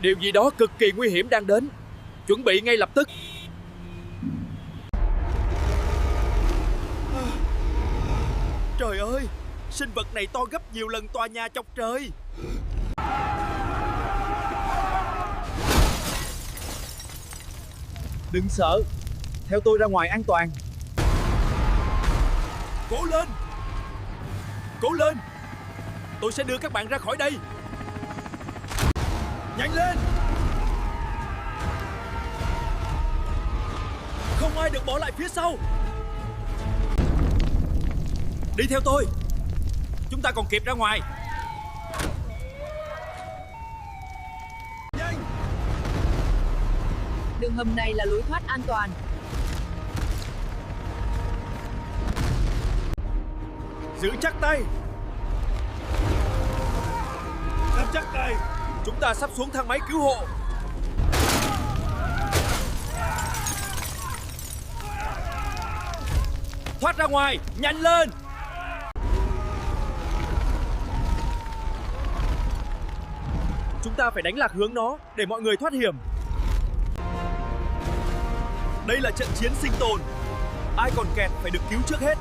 Điều gì đó cực kỳ nguy hiểm đang đến. Chuẩn bị ngay lập tức. Trời ơi, sinh vật này to gấp nhiều lần tòa nhà chọc trời. Đừng sợ, theo tôi ra ngoài an toàn. Cố lên! Cố lên! Tôi sẽ đưa các bạn ra khỏi đây. Nhanh lên! Không ai được bỏ lại phía sau. Đi theo tôi. Chúng ta còn kịp ra ngoài. Nhanh! Đường hầm này là lối thoát an toàn. Giữ chắc tay. Nắm chắc tay. Chúng ta sắp xuống thang máy cứu hộ. Thoát ra ngoài, nhanh lên. Chúng ta phải đánh lạc hướng nó để mọi người thoát hiểm. Đây là trận chiến sinh tồn. Ai còn kẹt phải được cứu trước hết.